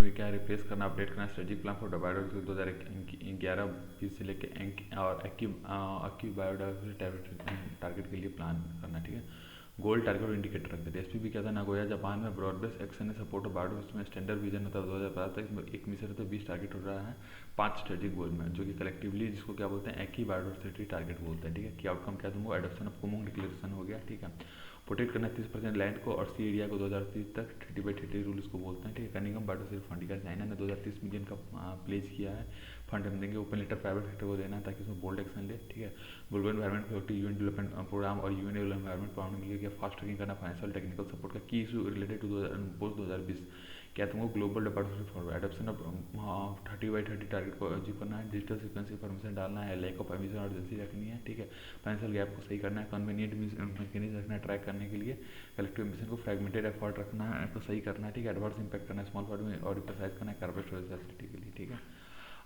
में क्या रिप्लेस करना, अपडेट करना, स्ट्रेटेजिक प्लान फॉर बायोडाइवर्सिटी 2011-20 से लेके और एक्टिव बायोडाइवर्सिटी टारगेट के लिए प्लान करना, ठीक है। गोल टारगेट और इंडिकेटर रखते थे। एसपीबी क्या था, नागोया जापान में ब्रॉड बेस एक्शन ने सपोर्ट बायोडाइवर्सिटी में स्टैंडर्ड विजन होता है 2050 तक, इसमें एक मिशन तो 20 टारगेट हो रहा है 5 स्ट्रेटेजिक गोल में, जो कि कलेक्टिवली जिसको क्या बोलते हैं, एक ही बायोडाइवर्सिटी टारगेट बोलते हैं, ठीक है। कि आउटकम क्या तुमको एडॉप्शन ऑफ कोमोंग डिक्लेरेशन हो गया, ठीक है। प्रोटेक्ट करना 30% लैंड को और सी एरिया को 2030 तक 30/30 रूल इसको बोलते हैं, ठीक है। कनिंगम बायोडाइवर्सिटी फंड का चाइना ने 2030 मिलियन का प्लेज किया है, फंड हम देंगे। ओपन लेटर प्राइवेट सेक्टर को देना है ताकि उसमें बोल्ड एक्शन ले, ठीक है। Global environment project, UN development programme और यूएन एनवायरमेंट प्रोग्राम मिलेगा फास्ट ट्रैकिंग करना, फाइनेंशियल टेक्निकल सपोर्ट का की इशू रिलेटेड टू पोस्ट 2020 क्या तुमको global department for adoption of 30/30 target को अचीव करना है, डिजिटल सीक्वेंस इन्फॉर्मेशन डालना है, लैक ऑफ एमिशन अर्जेंसी रखनी है, ठीक है। फाइनेंशियल गैप को सही करना है, कन्वीनियंट मैकेनिज्म रखना है ट्रैक करने के लिए, कलेक्टिव मिशन को फ्रेगमेंटेड एफर्ट रखना है, तो सही करना है, ठीक है। एडवर्स इंपैक्ट करना है स्मॉल फॉर्म में और रिप्रेसाइज करना है कार्बन स्टोरेज फैसिलिटी के लिए, ठीक है।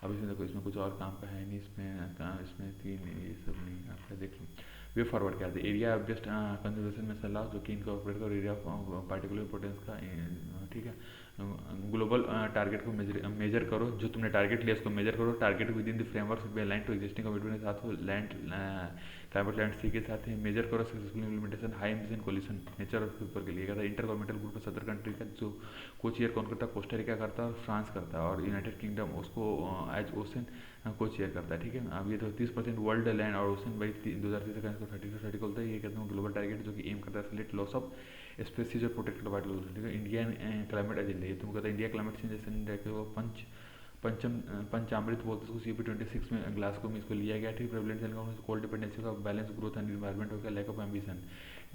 अब इसमें देखो, इसमें कुछ और काम का है नहीं, इसमें तीन ये सब नहीं, आप देख लो। वे फॉरवर्ड क्या है, एरिया ऑफ बेस्ट कंजर्वेशन में सलाह जो कि इनकॉर्पोरेट का एरिया ऑफ पार्टिकुलर इंपोर्टेंस का, ठीक है। ग्लोबल टारगेट को मेजर करो, जो तुमने टारगेट लिया उसको मेजर करो, target within the framework be align to existing commitment के साथ हो, लैंड क्लाइमेट लैंड सी के साथ ही मेजर करो successful implementation high emission coalition nature of people के लिए क्या था। इंटर गवर्नमेंटल ग्रुप 17 कंट्री का जो को चेयर कौन करता है, कोस्टारिका करता है और फ्रांस करता है, और यूनाइटेड किंगडम उसको एज ओशन को चेयर करता है, ठीक है। अब ये तो 30% वर्ल्ड लैंड और ओशन बाई 2030 तक इसको 30 बोलता है। ये कहते हैं ग्लोबल टारगेट जो कि एम करता है सिलेक्ट लॉस ऑफ स्पेसीज और प्रोटेक्टेड वाइल्ड लाइफ, ठीक है। इंडियन क्लाइमेट एजेंडा, ये तुमको कहता है इंडिया क्लाइमेट चेंज एजेंडा पंचामृत बोलते हैं उसको, CP26 में ग्लासगो में इसको लिया गया, ठीक। प्रेवलेंस एनवायरमेंट कोल डिपेंडेंसी का बैलेंस ग्रोथ एंड इन्वायरमेंट हो गया, lack of ambition,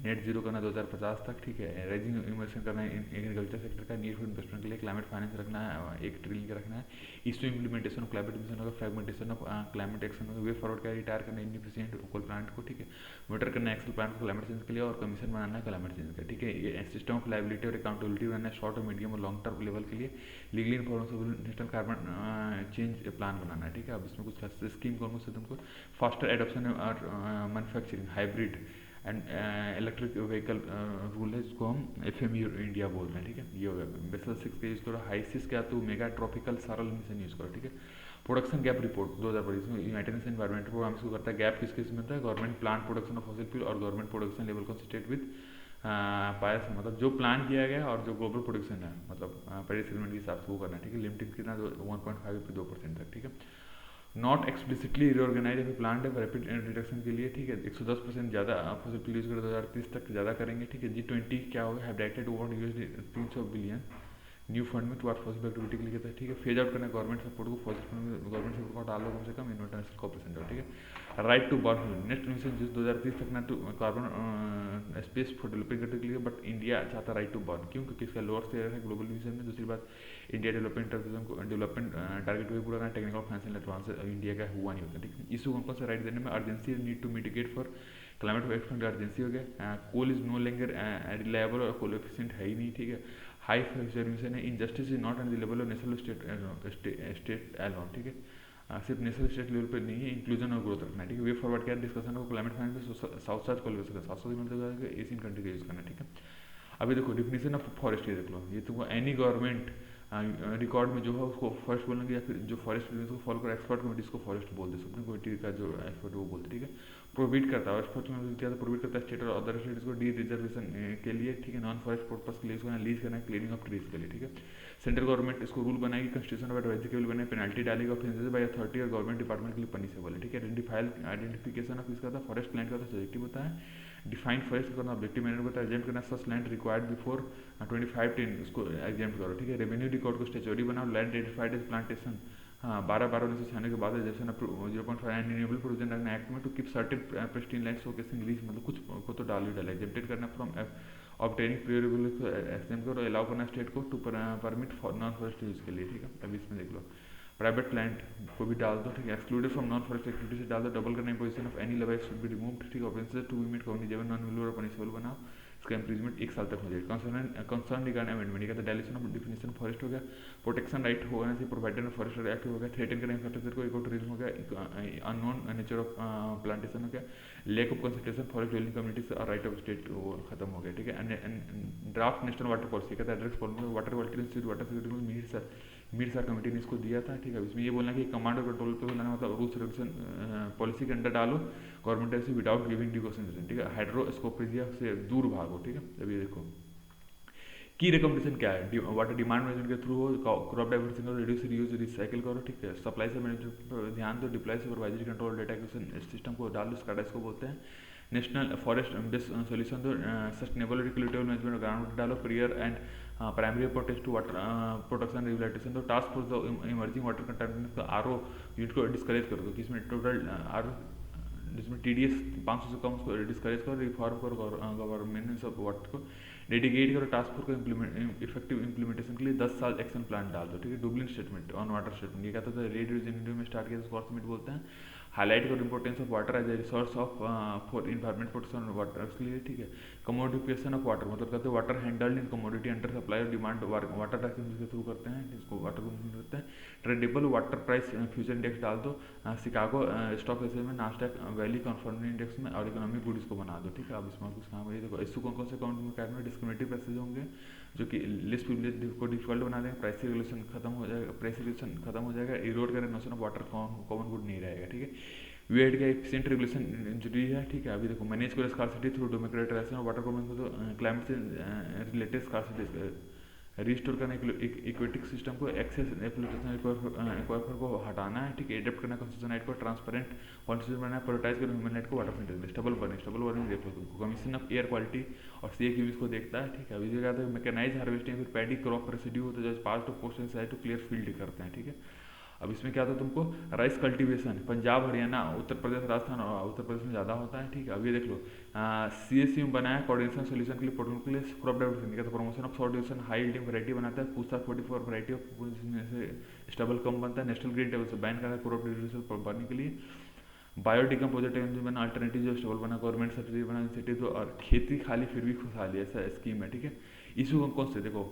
net zero करना 2050 तक, ठीक है। राइजिंग इमर्शन करना है एग्रीकल्चर सेक्टर का, नीड फॉर इन्वेस्टमेंट के लिए क्लाइमेट फाइनेंस रखना है 1 ट्रिलियन का रखना है। Issue implementation of climate mission होगा, फ्रेगमेंटेशन ऑफ क्लाइमेट एक्शन होगा, वे फॉरवर्ड का रिटायर करना इनफिशिएंट कोल प्लांट को, ठीक है। मोटर करना एक्सल प्लांट को क्लाइमेट चेंज के लिए और कमीशन बनाना है क्लाइमेट चेंज का, ठीक है। ये सिस्टम ऑफ लाइबिलिटी और अकाउंटेबिलिटी बनाना है शॉर्ट और मीडियम और लॉन्ग टर्म लेवल के लिए, legally informable national carbon change plan बनाना है, ठीक है। अब इसमें कुछ स्कीम कौन से तुमको, फास्टर एडॉप्शन और manufacturing hybrid and electric vehicle rule है, जिसको हम FME इंडिया बोलते हैं, ठीक है। ये हो गया। बेसल 6 का यूज़ करो, हाइसिस क्या तो mega tropical Saral mission use करो, ठीक है। प्रोडक्शन गैप रिपोर्ट 2025 में यूनाइटेड नेशन एनवायरमेंट प्रोग्राम इसको करता है। गैप किस किस में होता है, government plan production of fossil fuel और government production level consistent with Paris, मतलब जो प्लान किया गया और जो ग्लोबल प्रोडक्शन है, मतलब पेरिस एग्रीमेंट के हिसाब से वो करना है, ठीक है। लिमिटिंग कितना 1.5 से 2% तक, ठीक है। नॉट एक्सप्लिसिटली रिऑर्गेनाइज अभी प्लान है रैपिड रिडक्शन के लिए, ठीक है। 110% ज़्यादा फॉसिल फ्यूल यूज कर 2030 तक ज़्यादा करेंगे, ठीक है। G20 क्या होगा, have directed over $300 billion new fund में टुवर्ड्स फॉसिल एक्टिविटी के लिए कहता है, ठीक है। फेज आउट करना गवर्नमेंट सपोर्ट को, फॉसिल फंड में गवर्नमेंट सपोर्ट को डाल दो कम से कम, इंटरनेशनल कॉपरेशन दो, ठीक है। Right to burn next mission जिस 2030 तक ना to carbon space for developing country के लिए, बट इंडिया चाहता राइट टू बर्न, क्यों, क्योंकि इसका लोअर शेयर है ग्लोबल मिशन में। दूसरी बात, इंडिया डेवलपमेंट टारगेट को पूरा करना, टेक्निकल फाइनेंशियल एडवांस इंडिया का हुआ नहीं होता, ठीक है। इशू कौन से राइट देने में, urgency need to mitigate for climate action urgency हो गया। Coal is no longer reliable और कोल एफिशिएंट है ही नहीं, ठीक है। हाई सर्विसन है, injustice is not at the level of national state alone, ठीक है। सिर्फ नेशनल स्टेट लेवल पर नहीं है, इंक्लूजन और ग्रोथ रखना है, ठीक है। वे फॉरवर्ड क्या डिस्कशन हो क्लाइमेट फाइनेंस में south south collaboration, south south मतलब एशियन कंट्री का यूज़ करना, ठीक है। अभी देखो डिफिनेशन ऑफ फॉरेस्ट ये देख लो, ये तुमको एनी गवर्नमेंट रिकॉर्ड में जो है उसको फॉरेस्ट बोलेंगे, या फिर जो फॉरेस्ट को फॉलो कर एक्सपर्ट कमेटी इसको फॉरेस्ट बोलते हैं, सुप्रीम कमेटी का जो एक्सपर्ट वो बोलते, ठीक है। प्रोविड करता है एक्सपर्ट कमेटी क्या प्रोविड करता है स्टेट और अदर स्टेट्स को डी रिजर्वेशन के लिए, ठीक है। नॉन फॉरेस्ट पर्पस के लिए इसको लीज करना है, क्लीनिंग ऑफ ट्रीज के लिए, ठीक है। सेंट्रल गवर्नमेंट इसको रूल बनाएगी, कॉन्स्टिट्यूशन ऑफ एडवाइजरी बनाए, पेनल्टी डालेगी, ऑफेंसेस बाय अथॉरिटी और गवर्नमेंट डिपार्टमेंट के लिए पनिशेबल है, ठीक है। आइडेंटिफिकेशन ऑफ इसका था फॉरेस्ट लैंड का था सब्जेक्टिव होता है, डिफाइंड फॉरेस्ट करना ऑब्जेक्टिव मैनर होता है, एग्जाम करना सच लैंड रिक्वायर्ड बिफोर 2510 उसको एग्जाम करो, ठीक है। रेवेन्यू रिकॉर्ड को स्टेचुरी बनाओ, लैंड आइडेंटिफाइड एज प्लांटेशन 12/12/1996 के बाद रजिस्ट्रेशन 0.5 रिन्यूएबल प्रोविजन रखना एक्ट में to keep certain pristine land showcasing lease, मतलब कुछ को तो डाल ही डाला, एग्जेप्टेड करना फ्रॉम ऑब्टेनिंग प्रियोरेबल एक्सटेंड करो, अलाउ करना स्टेट को to permit non forest use के लिए, ठीक है। अभी इसमें देख लो प्राइवेट लैंड को भी डाल दो, ठीक है। Excluded from non forest activity से डाल दो, डबल करना imposition of any level should be removed, ठीक है। Offences to be made cognizable non bailable और पनिशेबल बनाओ, इसका इम्प्रीजमेंट 1 साल तक हो जाएगा। कंसर्न रिगार्डिंग अमेंडमेंट, ये कहता है डायलेशन ऑफ डिफिनेशन फॉरेस्ट हो गया, प्रोटेक्शन राइट होने से प्रोवाइडेड फॉरेस्ट एक्ट हो गया, थ्रेटन का इंफ्रास्ट्रक्चर को इको टूरिज्म हो गया, अननोन नेचर ऑफ प्लांटेशन हो गया, lake of consultation forest dwelling communities और राइट ऑफ स्टेट वो खत्म हो गया, ठीक है। ड्राफ्ट नेशनल वाटर पॉलिसी कहता है address problem water quality institute water security Mir sir committee ने इसको दिया था, ठीक है। इसमें ये बोलना कि कमांड और कंट्रोल पे लाना मतलब रूल्स रेगुलेशन पॉलिसी के अंडर डालो गवर्नमेंट से विदाउट गिविंग ड्यू कंसिडरेशन, ठीक है। हाइड्रोस्कोपिजिया से दूर भागो, ठीक है। अभी देखो की रिकमेंडेशन क्या है, वाटर डिमांड मैनेजमेंट के थ्रू हो, क्रॉप डाइवर्सिटी करो, रिड्यूस रीयूज रिसाइकिल करो, ठीक है। सप्लाई से मैनेजमेंट पर ध्यान दो, deploy supervisory control data acquisition system को डाल दो, स्काडा इसको बोलते हैं। नेशनल फॉरेस्ट बेस्ड सोल्यूशन दो, सस्टेनेबल रिक्यूलेटिव मैनेजमेंट ग्राउंड डालो, prior and primary protest to water protection regulation दो, टास्क फोर्स दो, इमर्जिंग वाटर कंटेमिनेशन का आर यूनिट को डिस्करेज कर दो, इसमें टोटल आर जिसमें TDS 500 से कम उसको डिस्करेज करो, रिफॉर्म करो गवर्नेंस ऑफ वाटर को, डेडिकेट करो टास्क फोर्स को इफेक्टिव इंप्लीमेंटेशन के लिए 10 साल एक्शन प्लान डाल दो, ठीक है। Dublin statement on water statement, ये कहता था रेड इंडिया में स्टार्ट किया उसको समिट बोलते हैं। हाईलाइट करो importance of water as a resource of for environment protection water के लिए, ठीक है। कमोडिफिकेशन ऑफ वाटर मतलब कहते हैं वाटर हैंडल्ड इन कमोडिटी अंडर सप्लाई और डिमांड वाटर टैक्स के थ्रू करते हैं, जिसको वाटर करते हैं। Tradable water price future index डाल दो, शिकागो स्टॉक एक्सचेंज में नास्डैक वैली कन्फर्मिंग इंडेक्स में और इकोनॉमिक गुड्स को बना दो, ठीक है। अब इसमें कुछ काम है, देखो इसको कौन कौन से अकाउंट में करना है, डिस्क्रिमिनेटिव पैसेज होंगे जो कि लिस्ट प्रिविलेज को डिफॉल्ट बना देंगे, प्राइस रेगुलेशन खत्म हो जाएगा, प्राइस रेगुलेशन खत्म हो जाएगा, इरोड करें notion of water common good नहीं रहेगा, ठीक है। वीएड का एफिशिएंट रेगुलेशन जरूरी है, ठीक है। अभी देखो मैनेज करो scarcity through democratisation of water government को, climate change related scarcity restore करने के इक्वेटिक सिस्टम को, एक्सेस एप्लीकेशन एक्वाफर को हटाना है, ठीक है। एडेप्ट करना कंस्टिट्यूशन राइट को, ट्रांसपेरेंट कॉन्स्टिट्यूशन बनाना, प्रायोरिटाइज करना ह्यूमन राइट को, वाटर फ्रंटेज, स्टबल वार्निंग देख लो तुमको, कमीशन ऑफ एयर क्वालिटी और CAQs को देखता है, ठीक है। अभी देखा था मैकेनाइज हार्वेस्टिंग, फिर पैडी क्रॉप रेसिड्यू होता है जो part of post side to clear field करते हैं, ठीक है। अब इसमें क्या था तुमको, राइस कल्टीवेशन पंजाब हरियाणा उत्तर प्रदेश राजस्थान और उत्तर प्रदेश में ज़्यादा होता है, ठीक है। अब ये देख लो CSU में बनाया कोऑर्डिनेशन सोल्यूशन के लिए प्रोटोकॉल के लिए क्रॉप डाइवर्सिटी का, तो promotion of short duration high yielding variety बनाता है, पूछताछ 44 वैरायटी ऑफ जिसमें से स्टेबल कम बनता है, नेशनल ग्रीन टेबल से बैन करता है क्रॉप डाइवर्सिटी बढ़ने के लिए, बायोडिकम्पोजर टेक्नोलॉजी बना, अल्टरनेटिव जो स्टेबल बना, गवर्नमेंट सब्सिडी बना, इंसेंटिव तो, और खेती खाली फिर भी खुशहाली ऐसा स्कीम है, ठीक है। इशू कौन से देखो,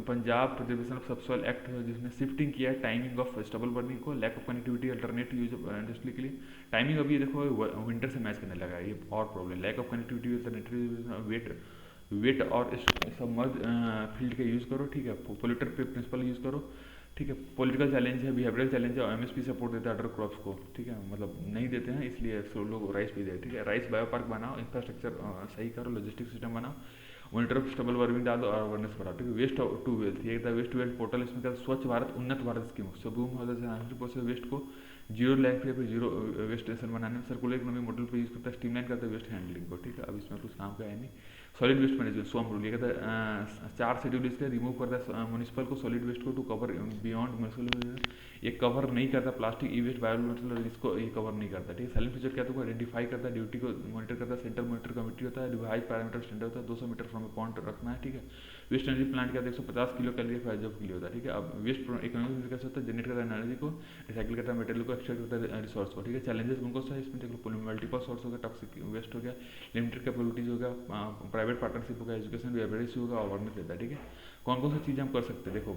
Punjab preservation of subsoil act जिसने शिफ्टिंग किया है टाइमिंग ऑफ स्टेबल बर्निंग को, lack of connectivity alternate use of industry के लिए, टाइमिंग अभी देखो विंटर से मैच करने लगा है, ये और problem, lack of connectivity alternative wet और सबमर्ज फील्ड का यूज़ करो, ठीक है। पोल्यूटर प्रिंसिपल यूज़ करो, ठीक है। पॉलिटिकल चैलेंज है, बिहेवियरल चैलेंज है, MSP सपोर्ट देता है अदर क्रॉप्स को, ठीक है। मतलब नहीं देते हैं इसलिए लोग राइस भी दे, ठीक है। राइस बायो पार्क बनाओ, इंफ्रास्ट्रक्चर सही करो, लॉजिस्टिक सिस्टम बनाओ, मॉनिटर ऑफ स्टेबल वर्मिंग डालो और अवेयरनेस बढ़ाओ, ठीक है। वेस्ट टू वेल्थ, ये वेस्ट टू वेल्थ पोर्टल, इसमें क्या स्वच्छ भारत उन्नत भारत स्कीम, सब वेस्ट को जीरो लैंडफिल पर जीरो वेस्ट स्टेशन बनाने में सर्कुलर इकोनॉमी मॉडल पर यूज करता है, स्ट्रीमलाइन करता है वेस्ट हैंडलिंग को, ठीक है। अब इसमें कुछ काम का है नहीं। सॉलिड वेस्ट मैनेजमेंट स्वाम रूल, ये कहता है 4 शेड्यूल इसका रिमूव करता है म्यूनिसिपल को सॉलिड वेस्ट को टू कवर बियॉन्ड म्यूनिसिपल, ये कवर नहीं करता प्लास्टिक ई वेस्ट बायोमेटेरियल इसको ये कवर नहीं करता, ठीक है। साइलेंट फीचर क्या तो आइडेंटिफाई करता है, ड्यूटी को मॉनिटर करता है, सेंटर मॉनिटर कमेटी होता है, रिवाइज पैरामीटर स्टैंडर्ड होता है, 200 मीटर फ्रॉम पॉइंट रखना है, ठीक है। वेस्ट एनर्जी प्लांट क्या 150 किलो कैलोरी पर जॉब के लिए होता है, ठीक है। अब वेस्ट इकोनॉमिक कैसे होता है, जनरेट करता है एनर्जी को, रिसाइकिल करता है मटेरियल को, एक्सट्रैक्ट करता है रिसोर्स को, ठीक है। चैलेंजेस उनको है इसमें देख लो, मल्टीपल सोर्स हो गया, टॉक्सिक वेस्ट हो गया, लिमिटेड कैपेबिलिटीज हो गया, प्राइवेट पार्टनरशिप हो गया, एजुकेशन लाइब्रेरी होगा, अवेयरनेस देता है, ठीक है। कौन कौन सी चीज़ें हम कर सकते हैं देखो,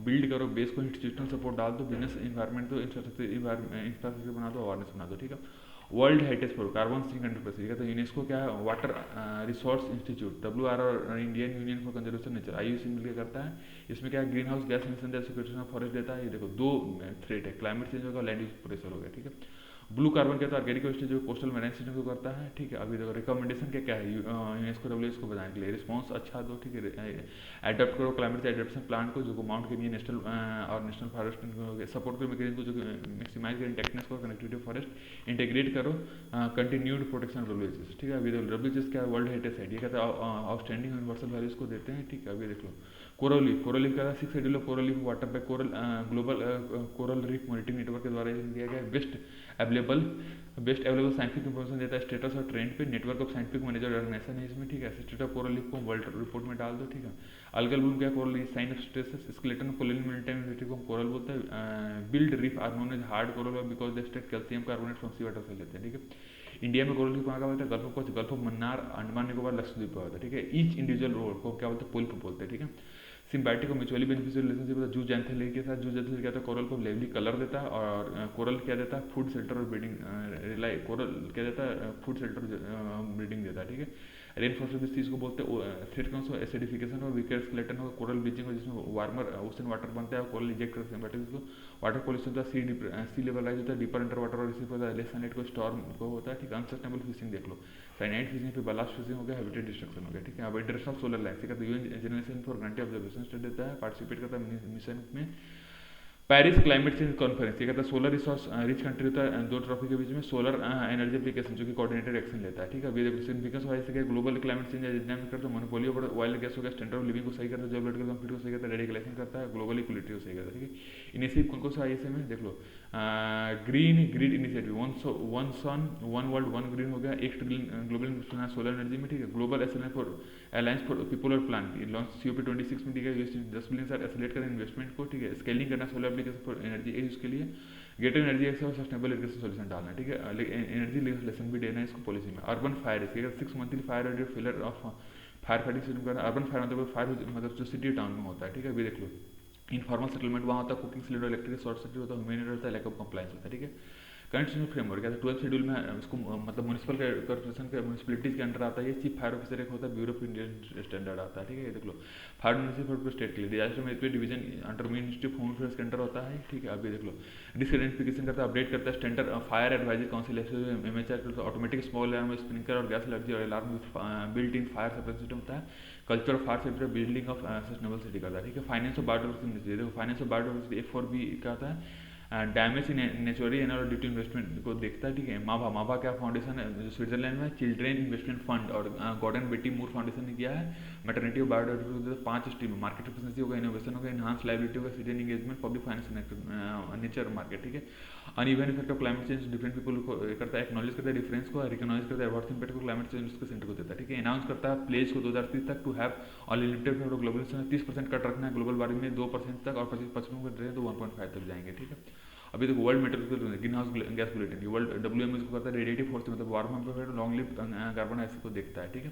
बिल्ड करो बेस को, इंस्टीट्यूशनल सपोर्ट डाल दो, बिजनेस इन्वायरमेंट दो, इंफ्रास्ट्रक्चर बना दो, अवेयरनेस बना दो, ठीक है। World heritage forum carbon sink 100%, तो यूनेस्को क्या है, वाटर रिसोर्स इंस्टीट्यूट, WR और Indian union for conservation nature IUCN मिलकर करता है। इसमें क्या green house gas emission security forest देता है। ये देखो 2 थ्रेट है, क्लाइमेट चेंज होगा, लैंड यूज प्रेशर हो गया, ठीक है। ब्लू कार्बन क्या था, ऑर्गेनिक वेस्ट जो कोस्टल मैरीन सिस्टम को करता है, ठीक है। अभी देखो रिकमेंडेशन क्या क्या है यूनेस्को WH को बनाने के लिए, रिस्पॉन्स अच्छा दो, ठीक है। एडप्ट करो क्लाइमेट एडेप्टेशन प्लान को जो माउंट के लिए नेशनल और नेशनल फॉरेस्ट सपोर्ट करो मैकेनिज्म को जो मैक्सिमाइज करें टेक्निक्स को कनेक्टिविटी फॉरेस्ट इंटीग्रेट करो, कंटिन्यूड प्रोटेक्शन WHS, ठीक है। अभी देखो WHS क्या है, वर्ल्ड हेरिटेज साइट, ये कहता है आउटस्टैंडिंग यूनिवर्सल वैल्यूज को देते हैं, ठीक है। अभी देख लो कोरल लीफ का 6 schedule of coral reef water पे coral global coral reef monitoring network के द्वारा दिया गया है। बेस्ट अवेलेबल साइंटिफिक इंफॉर्मेशन देता है, स्टेटस और ट्रेंड पे, network of scientific manager organisation है इसमें, ठीक है। स्टेटस ऑफ कोरल लीफ को वर्ल्ड रिपोर्ट में डाल दो, ठीक है। अलगल ब्लूम क्या coral sign of stress skeleton कोलिन मिलिटेंट को कोरल बोलता है। Build reef are known as hard coral because they extract calcium carbonate from sea water से लेते हैं, ठीक है। इंडिया में कोरल रीफ कहाँ होता है, गल्फ ऑफ मन्नार, अंडमान निकोबार, लक्षद्वीप पर होता है, ठीक है। ईच इंडिविजुअल रोड को क्या बोलते हैं, पुल्प बोलते हैं, ठीक है। सिम्बायोटिक और म्यूचुअली बेनिफिशियल रिलेशनशिप होता है जूस जैंथेली के साथ। जूस जैंथेली क्या होता है, कोरल को लेवली कलर देता है, और कोरल क्या देता है, फूड शेल्टर और ब्रीडिंग रिलाई, कोरल क्या देता है, फूड शेल्टर ब्रीडिंग देता है, ठीक है। रेन फॉरेस्ट इस चीज़ को बोलते हैं फिर कौन सा एसिडिफिकेशन और वीकर स्केलेटन हो, कोरल ब्लीचिंग हो जिसमें वार्मर ओशन वाटर बनता है, कोरल इंजेक्ट करते हैं, बट इसको वाटर पॉल्यूशन होता है, सी लेवल राइज होता है, डीपर अंडर वाटर और इसी पर लेस सनलाइट को स्टॉर्म को होता है, ठीक है। अनसस्टेनेबल फिशिंग देख लो, साइनाइड फिशिंग, फिर बलास्ट फिशिंग हो गया, हैबिटेट डिस्ट्रक्शन हो गया, ठीक है। अब इंटरनेशनल सोलर लाइन से UN generation for grantee observation study देता है, पार्टिसिपेट करता है मिशन में। पेरिस क्लाइमेट चेंज कॉन्फ्रेंस, ये कहता है सोलर रिसोर्स रिच कंट्री होता है, दो ट्रॉफी के बीच में सोलर एनर्जी एप्लीकेशन जो कि कोऑर्डिनेटेड एक्शन लेता है, ठीक है। अभी सिग्निफिकेंस वाइज से ग्लोबल क्लाइमेट चेंज डायनामिक करता है, मोनोपोली और ऑयल गैस हो गया, स्टैंडर्ड ऑफ लिविंग को सही करता है, जियोपॉलिटिकल कॉन्फ्लिक्ट को सही करता है, रेडिकलाइजेशन करता है, ग्लोबल इक्वलिटी को सही करता है, ठीक है। इनिशिएटिव कौन कौन सा आईएसए में देख लो, green grid initiative, one sun one world one green हो गया, 1 trillion global investment solar energy में, ठीक है। ग्लोबल अलायंस फॉर पीपल और प्लान लॉन्च COP26 में, ठीक है। 10 बिलियन सर एसोलेट करें इन्वेस्टमेंट को, ठीक है। स्केलिंग करना solar application for energy use के लिए, ग्रेटर एनर्जी एक्सेस और सस्टेनेबल इरिगेशन सोल्यूशन डालना, ठीक है। एनर्जी लेसन भी देना है इसको पॉलिसी में। अर्बन फायर इसके 6 monthly fire audit failure of fire fighting system करना। अर्बन फायर मतलब जो सिटी टाउन में होता है, ठीक है। अभी देख लो इनफॉर्मल सेटलमेंट वहाँ होता है, cooking cylinder electric short circuit होता है, ह्यूमैनिटी होता है, लैक ऑफ कंप्लायंस होता है, ठीक है। करंट फ्रेमवर्क क्या 12th शेड्यूल में इसको मतलब म्यूनिसिपल कॉर्पोरेशन के म्यूनिसिपलिटीज के अंडर आता है, ये चीफ फायर ऑफिसर एक होता है, ब्यूरो ऑफ इंडियन स्टैंडर्ड आता है, ठीक है। देख लो फायर म्यूनिसिपल फॉर स्टेट के लिए disaster management division under ministry of home affairs के अंडर होता है, ठीक है। अभी देख लो रिस्क आइडेंटिफिकेशन करता है, अपडेट करता है standard fire advisory council, MHR, automatic small alarm sprinkler और गैस एलर्जी और alarm built in fire suppression system होता है। Culture of fire safety, building of sustainable city करता है, ठीक है। फाइनेंस ऑफ बायोडाइवर्सिटी, देखो फाइनेंस ऑफ बायोडाइवर्सिटी F4B क्या होता है, डैमेज इन नेचुरली एनर ड्यू टू इन्वेस्टमेंट को देखता है, ठीक है। माभा क्या फाउंडेशन है जो स्विट्जरलैंड में चिल्ड्रेन इन्वेस्टमेंट फंड और गॉर्डन बेटी मूर फाउंडेशन ने किया है। मैटरनिटी और बायोडाइवर्सिटी 5 स्ट्रीम, मार्केट एफिशिएंसी होगा, इनोवेशन होगा, एनहांस लाइबिलिटी होगा, citizen engagement, public finance, nature market, ठीक है। Uneven effect of climate change different people को करता है, एक्नॉलेज करता है डिफरेंस को, रिकॉग्नाइज करता है एवर्थ इम्पैक्ट को क्लाइमेट चेंज उसके सेंटर को देता है, ठीक है। अनाउंस करता है प्लेज को 2030 तक to have unlimited global 30% cut रखना है, ग्लोबल वार्मिंग में 2% तक, और 25% कर रहे हैं तो 1.5 तक जाएंगे, ठीक है। अभी तक world meteorological green house gas bulletin, world WM इसको करता है रेडिएटिव फोर्स, मतलब warm long live carbon dioxide को देखता है, ठीक है।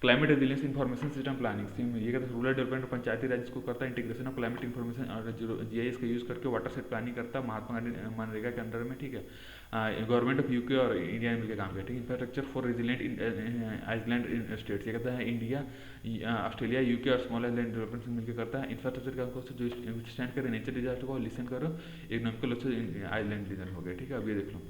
Climate resilience information system planning, ये कहते हैं रूरल डेवलपमेंट पंचायती राज को करता है, इंटीग्रेशन ऑफ क्लाइमेट इन्फॉर्मेशन और GIS का यूज करके वाटर सेट प्लानिंग करता है, महात्मा गांधी मनरेगा के अंडर में, ठीक है। गवर्नमेंट ऑफ UK और इंडिया मिलकर काम करती है। Infrastructure for resilient island states, ये कहता है इंडिया, ऑस्ट्रेलिया, UK और स्मॉल आइलैंड डेवलपमेंट मिलकर करता है। इंफ्रास्ट्रक्चर का जो विथस्टैंड करे नेचर डिजास्टर को, लिसन करो, इकोनॉमिकल आइलैंड रीजन हो गया, ठीक है। अब ये देख लो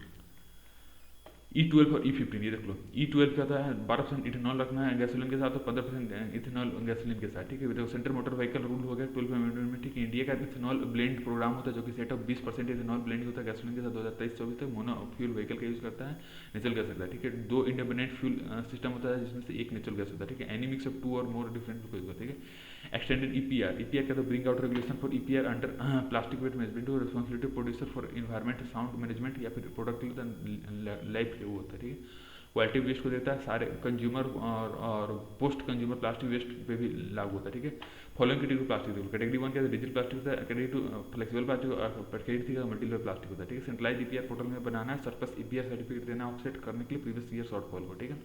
E12 और E15, ये देख लो E12 क्या था, 12% इथेनॉल रखना है गैसोलीन के साथ और 15% इथेनॉल गैसोलीन के साथ, ठीक है। देखो सेंट्रल मोटर व्हीकल रूल हो गया 12 अमेंडमेंट में, ठीक है। इंडिया का इथेनॉल ब्लेंड प्रोग्राम होता है जो कि सेट ऑफ 20% इथेनॉल ब्लेंड होता है गैसोलीन के साथ 2023-24 तक। मोनो फ्यूल व्हीकल का यूज करता है, नेचुरल गैस होता है, ठीक है। 2 इंडिपेंडेंट फ्यूल सिस्टम होता है जिसमें से एक नेचुरल गैस होता है, ठीक है। एनी मिक्स ऑफ 2 और मोर डिफरेंट फ्यूल होता है, ठीक है। एक्सटेंडेड EPR का तो bring out regulation for EPR under plastic waste management और responsibility producer for environment sound management या फिर प्रोडक्ट लाइफ वो होता है, ठीक है। क्वालिटी वेस्ट को देता है, सारे कंज्यूमर और पोस्ट कंज्यूमर प्लास्टिक वेस्ट पे भी लागू होता है, ठीक है। फॉलोइंग कैटेगरी प्लास्टिक, कैटेगरी 1 क्या है, डिजिटल प्लास्टिक होता है, कैटेगरी 2 फ्लेक्सिबल प्लास्टिक और कैटेगरी 3 मल्टीलेयर प्लास्टिक होता है, ठीक है। सेंट्रलाइज EPR पोर्टल में बनाना है, सरप्लस EPR सर्टिफिकेट देना ऑफसेट करने के लिए प्रीवियस ईयर शॉर्टफॉल को, ठीक है।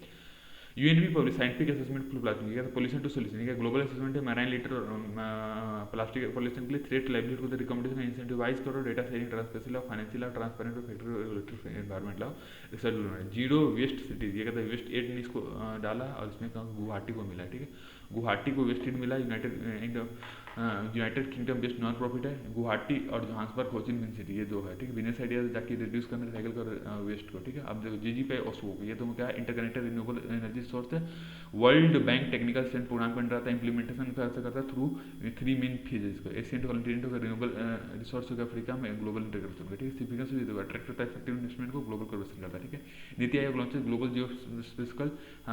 UNB public scientific assessment for plastic, pollution to solution, global assessment है मैराइन लिटर और प्लास्टिक पोल्यूशन के लिए थ्रेट लाइवलीहुड को रिकमेंडेशन इंसेंटिवाइज करो, data sharing, transparency law, financial law, transparent factory regulatory environment law, research zero waste cities, ये कहता है waste 8 ने इसको डाला और इसमें गुवाहाटी को मिला, ठीक है। गुवाहाटी को वेस्ट मिला, United kingdom best non profit है गुवाहाटी और जोहान्सबर्ग होचिन मिन सिटी, ये 2 है, ठीक है। बिजनेस आइडिया जाके रिड्यूस करना साइकिल का वेस्ट को, ठीक है। अब देखो GGPI OSWOP, ये तो क्या है, इंटरकनेक्टेड रिन्यूएबल एनर्जी सोर्स है, world bank technical assistant programme के अंडर आता है, इंप्लीमेंटेशन करता है थ्रू 3 मेन फेजेस को, एशियन कॉन्टिनेंट होगा, रिन्यूएबल रिसोर्स होगा अफ्रीका में, ग्लोबल इंटीग्रेशन होगा, ठीक है। सिग्निफिकेंस भी अट्रैक्ट करता है इफेक्टिव इन्वेस्टमेंट को, ग्लोबल कॉर्पोरेशन करता है, ठीक है। NITI Aayog launches global geospatial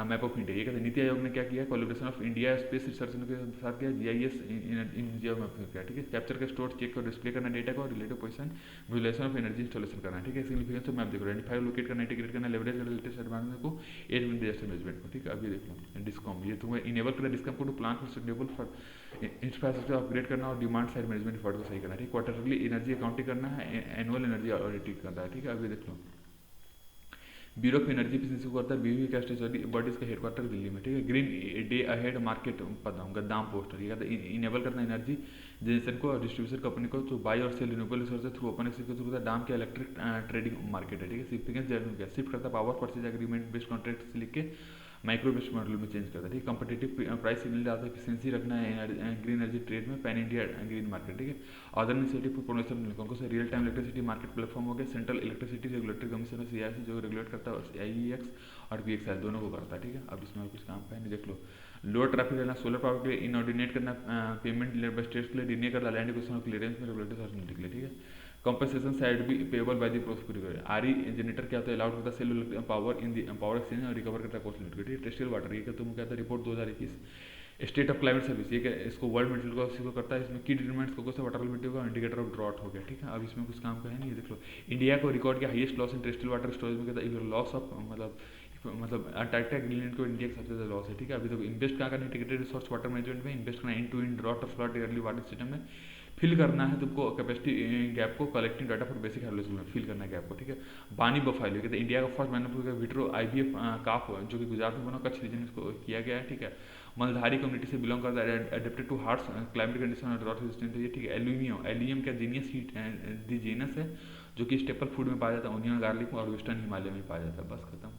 map of India, ये कहते हैं नीति आयोग ने क्या किया, collaboration of India space research के साथ किया, GIS इन जियो मैप किया, ठीक है। कैप्चर का स्टोर चेक और डिस्प्ले करना डेटा को, relative position visualisation of energy installation करना, ठीक है। सिग्निफिकेंस ऑफ मैप देखो, आइडेंटिफाई लोकेट करना, इंटीग्रेट करना, लेवरेज करना लेटेस्ट एडवांस को, एज विद डिजास्टर मैनेजमेंट को, ठीक है। अभी देख लो डिस्कॉम, ये तुम्हें इनेबल करना डिस्कॉम को to plan for sustainable for infrastructure upgrade करना और डिमांड साइड मैनेजमेंट एफर्ट को सही करना, ठीक है। क्वार्टरली एनर्जी अकाउंटिंग करना है, एनुअल एनर्जी ऑडिटिंग करना है, ठीक है। अभी देख लो ब्यूरो ऑफ एनर्जी एफिशिएंसी को करता है बीवी कैस्ट्री बट इसका हेडक्वार्टर दिल्ली में, ठीक है। ग्रीन डे अहेड मार्केट गद्दाम पोस्टर, ये कहता है इनेबल करना एनर्जी जनरेशन को और डिस्ट्रीब्यूशन कंपनी को टू बाई और sell renewable resources through open access के थ्रू डाम के इलेक्ट्रिक ट्रेडिंग मार्केट है, ठीक है। सिग्निफिकेंस शिफ्ट करता है power purchase agreement based contract से लिख के माइक्रो बेस्ड मॉडल में चेंज करता है, ठीक है। कंपटीटिव प्राइस सिग्नल डालता है, एफिशिएंसी रखना है ग्रीन एनर्जी ट्रेड में, पैन इंडिया ग्रीन मार्केट, ठीक है। अदर इनिशिएटिव फॉर प्रोमोशन कौन से real time electricity market platform हो गया, central electricity regulatory commission CIC जो रेगुलेट करता है आईईएक्स और पीएक्सआई दोनों को करता है, ठीक है। अब इसमें कुछ काम का नहीं, देख लो। लोअर ट्रैफिक लेना, सोलर पावर के लिए इनऑर्डिनेट करना, पेमेंट लेड बाय स्टेट्स के लिए डिने करना, लैंड एक्विजिशन और क्लियरेंस में रेगुलेटरी अथॉरिटी के लिए, ठीक है। कंपनसेशन साइड भी payable by the prospective RE generator क्या होता है, अलाउड करता है sale power in the power exchange और रिकवर करता है कॉस्ट लिमिट, ठीक है। टेस्टियल वाटर ये क्या तुम कहता है report 2021 state of climate service, ये क्या इसको वर्ल्ड मेट्रोलॉजी को करता है। इसमें की डिटरमिनेंट्स को वाटर अवेलेबिलिटी का इंडिकेटर ऑफ ड्रॉट हो गया, ठीक है। अब इसमें कुछ काम का है नहीं, देख लो। इंडिया को रिकॉर्ड किया highest loss in terrestrial water storage में, कहता है लॉस ऑफ मतलब अंटार्कटिका ग्रीनलैंड को इंडिया का सबसे ज़्यादा लॉस है, ठीक है। अभी तो इन्वेस्ट कहाँ करना है, इंटीग्रेटेड रिसोर्स वाटर मैनेजमेंट में इन्वेस्ट करना है, इन टू इन ड्रॉट और फ्लड अर्ली वाटर सिस्टम में फिल करना है तुमको, कैपेसिटी गैप को collecting data for basic hydrology में फिल करना है गैप को, ठीक है। बानी बफाइलो कहते हैं इंडिया का फर्स्ट मैन्युफैक्चर विट्रो आईवीएफ काफ जो कि गुजरात में बना, कच्छ रीजन इसको किया गया है, ठीक है। मलधारी कम्युनिटी से बिलोंग करता है, adapted too harsh climate condition और ड्रॉट रेजिस्टेंट है ये, ठीक है। एल्यूमियम क्या जीनियस हीट दी जीनस है जो कि स्टेपल फूड में पाया जाता है, ओनियन गार्लिक और वेस्टर्न हिमालय में पाया जाता है, बस खत्म।